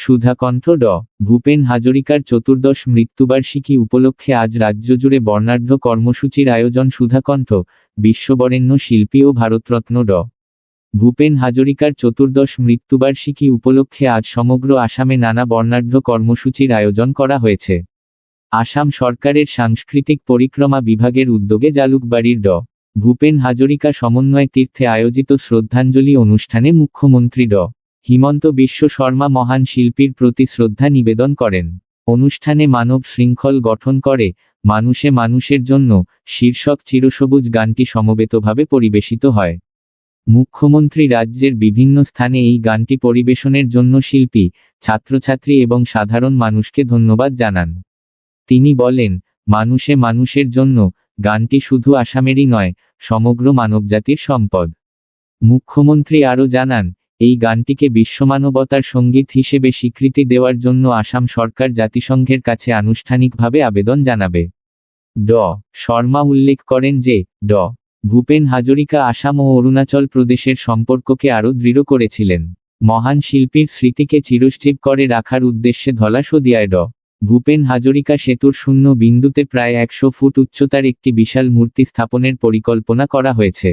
সুধাকণ্ঠ ভূপেন হাজরিকার চতুর্দশ মৃত্যুবার্ষিকী উপলক্ষে আজ রাজ্যজুড়ে বর্ণাঢ্য কর্মসূচির আয়োজন। সুধাকণ্ঠ বিশ্ববরেণ্য শিল্পী ও ভারতরত্ন ভূপেন হাজরিকার চতুর্দশ মৃত্যুবার্ষিকী উপলক্ষে আজ সমগ্র আসামে নানা বর্ণাঢ্য কর্মসূচির আয়োজন করা হয়েছে। আসাম সরকারের সাংস্কৃতিক পরিক্রমা বিভাগের উদ্যোগে জালুকবাড়ির ভূপেন হাজরিকা সমন্বয় তীর্থে আয়োজিত শ্রদ্ধাঞ্জলি অনুষ্ঠানে মুখ্যমন্ত্রী হিমন্ত বিশ্ব শর্মা মহান শিল্পীর প্রতি শ্রদ্ধা নিবেদন করেন। অনুষ্ঠানে মানব শৃঙ্খল গঠন করে মানুষে মানুষের জন্য শীর্ষক চিরসবুজ গানটি সমবেতভাবে পরিবেশিত হয়। মুখ্যমন্ত্রী রাজ্যের বিভিন্ন স্থানে এই গানটি পরিবেশনের জন্য শিল্পী, ছাত্রছাত্রী এবং সাধারণ মানুষকে ধন্যবাদ জানান। তিনি বলেন, মানুষে মানুষের জন্য গানটি শুধু আসামেরই নয়, সমগ্র মানবজাতির সম্পদ। মুখ্যমন্ত্রী আরও জানান, এই গানটিকে বিশ্বমানবতার সঙ্গীত হিসেবে স্বীকৃতি দেওয়ার জন্য আসাম সরকার জাতিসংঘের কাছে আনুষ্ঠানিকভাবে আবেদন জানাবে। শর্মা উল্লেখ করেন যে, ভূপেন হাজরিকা আসাম ও অরুণাচল প্রদেশের সম্পর্ককে আরও দৃঢ় করেছিলেন। মহান শিল্পীর স্মৃতিকে চিরস্থায়ী করে রাখার উদ্দেশ্যে ধলা শদিয়ায় ভূপেন হাজরিকা সেতুর শূন্য বিন্দুতে প্রায় 100 ফুট উচ্চতার একটি বিশাল মূর্তি স্থাপনের পরিকল্পনা করা হয়েছে।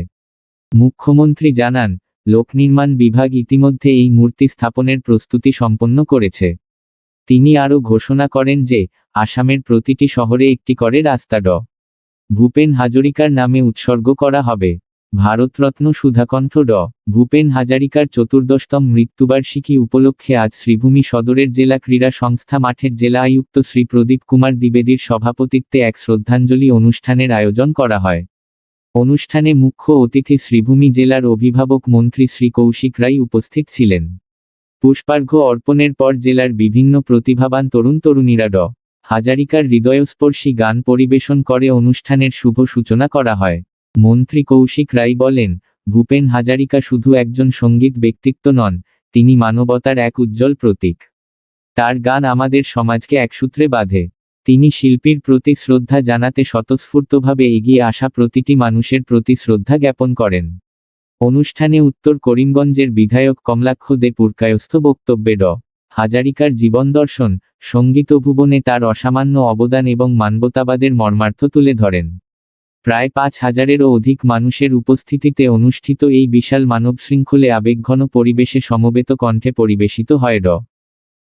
মুখ্যমন্ত্রী জানান, লোকনির্মাণ বিভাগ ইতিমধ্যে এই মূর্তি স্থাপনের প্রস্তুতি সম্পন্ন করেছে। তিনি আরও ঘোষণা করেন যে, আসামের প্রতিটি শহরে একটি করে রাস্তা ভূপেন হাজরিকার নামে উৎসর্গ করা হবে। ভারতরত্ন সুধাকণ্ঠ ভূপেন হাজারিকার চতুর্দশতম মৃত্যুবার্ষিকী উপলক্ষে আজ শ্রীভূমি সদরের জেলা ক্রীড়া সংস্থা মাঠের জেলা আয়ুক্ত শ্রী প্রদীপ কুমার দ্বিবেদীর সভাপতিত্বে এক শ্রদ্ধাঞ্জলি অনুষ্ঠানের আয়োজন করা হয়। অনুষ্ঠানে মুখ্য অতিথি শ্রীভূমি জেলার অভিভাবক মন্ত্রী শ্রী কৌশিক রায় উপস্থিত ছিলেন। পুষ্পার্ঘ্য অর্পণের পর জেলার বিভিন্ন প্রতিভাবান তরুণ তরুণীরা হাজারিকার হৃদয়স্পর্শী গান পরিবেশন করে অনুষ্ঠানের শুভ সূচনা করা হয়। মন্ত্রী কৌশিক রায় বলেন, ভূপেন হাজারিকা শুধু একজন সঙ্গীত ব্যক্তিত্ব নন, তিনি মানবতার এক উজ্জ্বল প্রতীক। তার গান আমাদের সমাজকে একসূত্রে বাঁধে। তিনি শিল্পীর প্রতি শ্রদ্ধা জানাতে স্বতঃস্ফূর্তভাবে এগিয়ে আসা প্রতিটি মানুষের প্রতি শ্রদ্ধা জ্ঞাপন করেন। অনুষ্ঠানে উত্তর করিমগঞ্জের বিধায়ক কমলাক্ষ দে পুরকায়স্থ বক্তব্যে হাজারিকার জীবন দর্শন, সঙ্গীত ভুবনে তার অসামান্য অবদান এবং মানবতাবাদের মর্মার্থ তুলে ধরেন। প্রায় 5000-এরও অধিক মানুষের উপস্থিতিতে অনুষ্ঠিত এই বিশাল মানবশৃঙ্খলে আবেগঘন পরিবেশে সমবেত কণ্ঠে পরিবেশিত হয়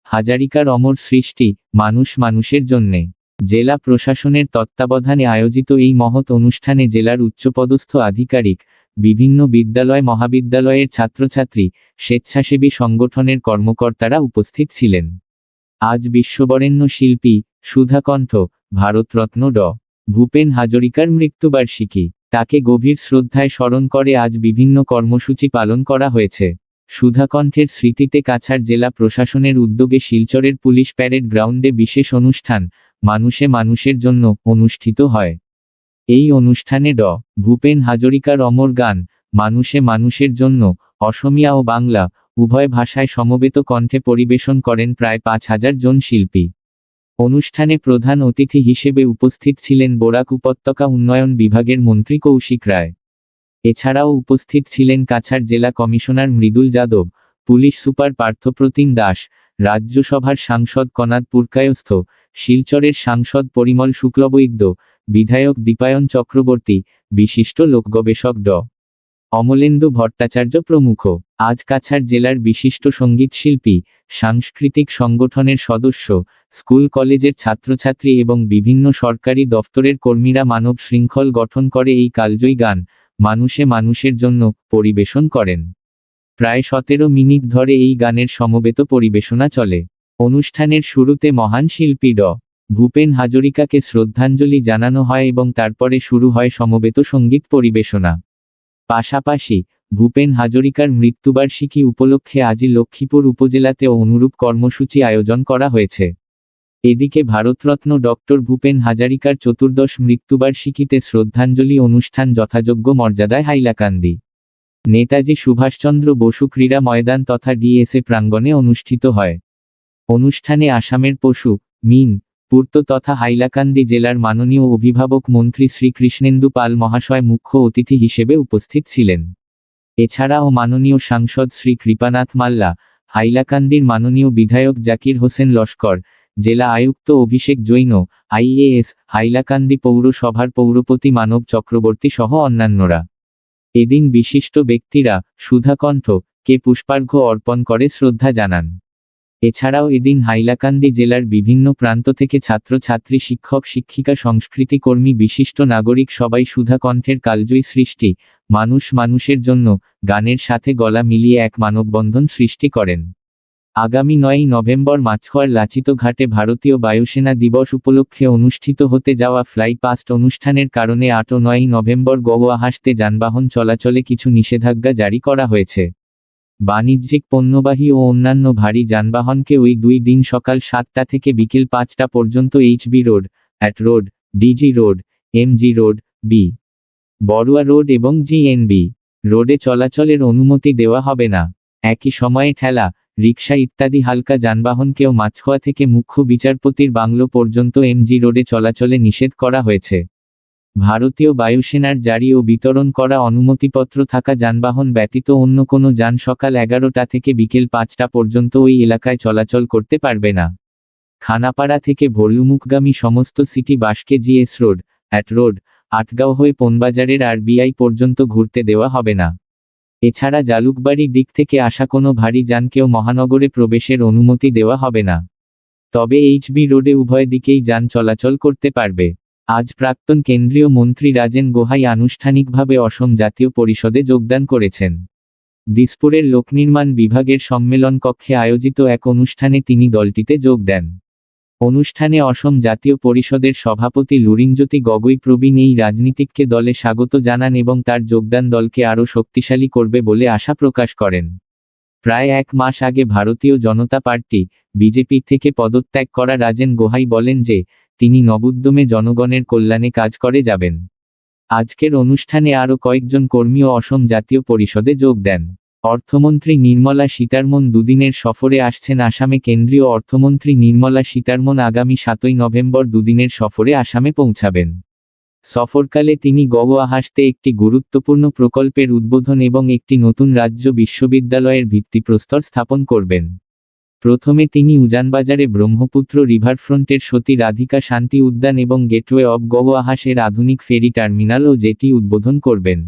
হাজারিকার অমর সৃষ্টি, মানুষ মানুষের জন্যে। জেলা প্রশাসনের তত্ত্বাবধানে আয়োজিত এই মহৎ অনুষ্ঠানে জেলার উচ্চপদস্থ আধিকারিক, বিভিন্ন বিদ্যালয় মহাবিদ্যালয়ের ছাত্রছাত্রী, স্বেচ্ছাসেবী সংগঠনের কর্মকর্তারা উপস্থিত ছিলেন। আজ বিশ্ববরেণ্য শিল্পী, সুধাকণ্ঠ, ভারতরত্ন ভূপেন হাজরিকার মৃত্যুবার্ষিকী। তাকে গভীর শ্রদ্ধায় স্মরণ করে আজ বিভিন্ন কর্মসূচি পালন করা হয়েছে। সুধাকণ্ঠের স্মৃতিতে কাছাড় জেলা প্রশাসনের উদ্যোগে শিলচরের পুলিশ প্যারেড গ্রাউন্ডে বিশেষ অনুষ্ঠান, মানুষে মানুষের জন্য, অনুষ্ঠিত হয়। এই অনুষ্ঠানে ভূপেন হাজরিকার অমর গান, মানুষে মানুষের জন্য, অসমীয়া ও বাংলা উভয় ভাষায় সমবেত কণ্ঠে পরিবেশন করেন প্রায় 5000 জন শিল্পী। অনুষ্ঠানে প্রধান অতিথি হিসেবে উপস্থিত ছিলেন বরাক উপত্যকা উন্নয়ন বিভাগের মন্ত্রী কৌশিক রায়। এছাড়াও উপস্থিত ছিলেন কাছাড় জেলা commissioner Mridul Yadav, police super Parthapratim Das, রাজ্যসভার সাংসদ কনাদ পুরকায়স্থ, শিলচরের সাংসদ পরিমল শুক্লবৈদ্য, বিধায়ক দীপায়ন চক্রবর্তী, বিশিষ্ট লোকগবেষক অমলেন্দু ভট্টাচার্য প্রমুখ। আজ কাছাড় জেলার বিশিষ্ট সঙ্গীতশিল্পী, সাংস্কৃতিক সংগঠনের সদস্য, স্কুল কলেজের ছাত্রছাত্রী এবং বিভিন্ন সরকারি দফতরের কর্মীরা মানব শৃঙ্খল গঠন করে এই কালজয়ী গান, মানুষে মানুষের জন্য, পরিবেশন করেন। প্রায় 17 মিনিট ধরে এই গানের সমবেত পরিবেশনা চলে। অনুষ্ঠানের শুরুতে মহান শিল্পী ভূপেন হাজরিকাকে শ্রদ্ধাঞ্জলি জানানো হয় এবং তারপরে শুরু হয় সমবেত সঙ্গীত পরিবেশনা। পাশাপাশি ভূপেন হাজরিকার মৃত্যুবার্ষিকী উপলক্ষে আজই লক্ষ্মীপুর উপজেলাতেও অনুরূপ কর্মসূচি আয়োজন করা হয়েছে। এদিকে ভারতরত্ন ভূপেন হাজারিকার চতুর্দশ মৃত্যুবার্ষিকীতে শ্রদ্ধাঞ্জলি অনুষ্ঠান যথাযোগ্য মর্যাদায় হাইলাকান্দি নেতাজি সুভাষচন্দ্র বসু ক্রীড়া ময়দান তথা ডিএসএ প্রাঙ্গণে অনুষ্ঠিত হয়। অনুষ্ঠানে আসামের পশু, মীন, পূর্ত তথা হাইলাকান্দি জেলার মাননীয় অভিভাবক মন্ত্রী শ্রী কৃষ্ণেন্দু পাল মহাশয় মুখ্য অতিথি হিসেবে উপস্থিত ছিলেন। এছাড়াও মাননীয় সাংসদ শ্রী কৃপানাথ মাল্লা, হাইলাকান্দির মাননীয় বিধায়ক জাকির হোসেন লস্কর, জেলা আয়ুক্ত অভিষেক জৈন, আইএএস, হাইলাকান্দি পৌরসভার পৌরপতি মানব চক্রবর্তী সহ অন্যান্যরা। এদিন বিশিষ্ট ব্যক্তিরা সুধাকণ্ঠ কে পুষ্পার্ঘ্য অর্পণ করে শ্রদ্ধা জানান। এছাড়াও এদিন হাইলাকান্দি জেলার বিভিন্ন প্রান্ত থেকে ছাত্রছাত্রী, শিক্ষক শিক্ষিকা, সংস্কৃতি কর্মী, বিশিষ্ট নাগরিক সবাই সুধাকণ্ঠের কালজয়ী সৃষ্টি মানুষ মানুষের জন্য গানের সাথে গলা মিলিয়ে এক মানববন্ধন সৃষ্টি করেন। আগামী 9ই নভেম্বর মাছখোয়ার লাচিত ঘাটে ভারতীয় বায়ুসেনা দিবস উপলক্ষে অনুষ্ঠিত হতে যাওয়া ফ্লাই পাস্ট অনুষ্ঠানের কারণে 8 ও 9ই নভেম্বর গওয়াহাসতে যানবাহন চলাচলে কিছু নিষেধাজ্ঞা জারি করা হয়েছে। বাণিজ্যিক পণ্যবাহী ও অন্যান্য ভারী যানবাহনকে ওই 2 দিন সকাল 7টা থেকে বিকেল 5টা পর্যন্ত HB road, AT road, DG road, MG road, B Barua road এবং জিএনবি রোডে চলাচলের অনুমতি দেওয়া হবে না। একই সময়ে ঠেলা, রিকশা ইত্যাদি হালকা যানবাহনকেও মাছখোয়া থেকে মুখ্য বিচারপতির বাংলো পর্যন্ত এমজি রোডে চলাচলে নিষেধ করা হয়েছে। ভারতীয় বায়ুসেনার জারি ও বিতরণ করা অনুমতিপত্র থাকা যানবাহন ব্যতীত অন্য কোনো যান সকাল 11টা থেকে বিকেল 5টা পর্যন্ত ওই এলাকায় চলাচল করতে পারবে না। খানাপাড়া থেকে ভল্লুমুখগামী সমস্ত সিটি বাসকে GS road, AT road, Athgaon হয়ে পনবাজারের আরবিআই পর্যন্ত ঘুরতে দেওয়া হবে না। এছাড়া জালুকবাড়ি দিক থেকে আসা কোনো ভারী যানকেও মহানগরে প্রবেশের অনুমতি দেওয়া হবে না। তবে এইচবি রোডে উভয় দিকেই যান চলাচল করতে পারবে। আজ প্রাক্তন কেন্দ্রীয় মন্ত্রী রাজেন গোহাই আনুষ্ঠানিকভাবে অসম জাতীয় পরিষদে যোগদান করেছেন। দিসপুরের লোকনির্মাণ বিভাগের সম্মেলন কক্ষে আয়োজিত এক অনুষ্ঠানে তিনি দলটিতে যোগ দেন। অনুষ্ঠানে অসম জাতীয় পরিষদের সভাপতি লুরিনজ্যোতি গগৈ প্রবীণ এই রাজনীতিককে দলে স্বাগত জানান এবং তার যোগদান দলকে আরও শক্তিশালী করবে বলে আশা প্রকাশ করেন। প্রায় 1 মাস আগে ভারতীয় জনতা পার্টি, বিজেপি থেকে পদত্যাগ করা রাজেন গোহাই বলেন যে তিনি নবুদ্যমে জনগণের কল্যাণে কাজ করে যাবেন। আজকের অনুষ্ঠানে আরও কয়েকজন কর্মীও অসম জাতীয় পরিষদে যোগ দেন। অর্থমন্ত্রী নির্মলা সীতারমন দুদিনের সফরে আসছেন আসামে। কেন্দ্রীয় অর্থমন্ত্রী নির্মলা সীতারমন আগামী 7ই নভেম্বর দুদিনের সফরে আসামে পৌঁছাবেন। সফরকালে তিনি গওয়াহাসতে একটি গুরুত্বপূর্ণ প্রকল্পের উদ্বোধন এবং একটি নতুন রাজ্য বিশ্ববিদ্যালয়ের ভিত্তিপ্রস্তর স্থাপন করবেন। প্রথমে তিনি উজানবাজারে ব্রহ্মপুত্র রিভারফ্রন্টের সতী রাধিকা শান্তি উদ্যান এবং গেটওয়ে অব গওয়াহাসের আধুনিক ফেরি টার্মিনাল ও জেটি উদ্বোধন করবেন।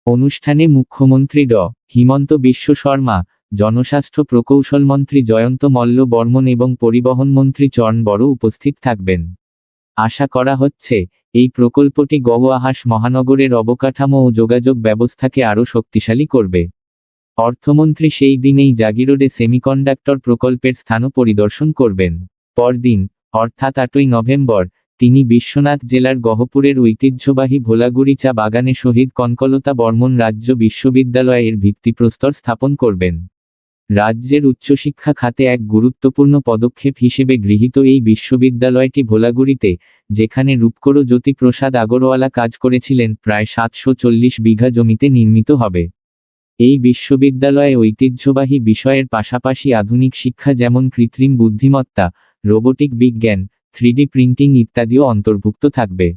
অনুষ্ঠানে মুখ্যমন্ত্রী ড. হিমন্ত বিশ্ব শর্মা, জনস্বাস্থ্য প্রকৌশল মন্ত্রী জয়ন্ত মল্ল বর্মন এবং পরিবহন মন্ত্রী চরণ বড় উপস্থিত থাকবেন। আশা করা হচ্ছে এই প্রকল্পটি গওয়াহাস মহানগরের অবকাঠামো ও যোগাযোগ ব্যবস্থাকে আরও শক্তিশালী করবে। অর্থমন্ত্রী সেই দিনেই জাগিরোডে সেমিকন্ডাক্টর প্রকল্পের স্থানও পরিদর্শন করবেন। পরদিন, অর্থাৎ 8ই নভেম্বর, তিনি বিশ্বনাথ জেলার গহপুরের ঐতিহ্যবাহী ভোলাগুড়ি চা বাগানে শহীদ কনকলতা বর্মন রাজ্য বিশ্ববিদ্যালয়ের ভিত্তিপ্রস্তর স্থাপন করবেন। রাজ্যের উচ্চশিক্ষা খাতে এক গুরুত্বপূর্ণ পদক্ষেপ হিসেবে গৃহীত এই বিশ্ববিদ্যালয়টি ভোলাগুড়িতে, যেখানে রূপকোড়ো জ্যোতিপ্রসাদ আগরওয়ালা কাজ করেছিলেন, প্রায় 740 বিঘা জমিতে নির্মিত হবে। এই বিশ্ববিদ্যালয়ে ঐতিহ্যবাহী বিষয়ের পাশাপাশি আধুনিক শিক্ষা যেমন কৃত্রিম বুদ্ধিমত্তা, রোবোটিক বিজ্ঞান, 3D প্রিন্টিং ইত্যাদিও অন্তর্ভুক্ত থাকবে।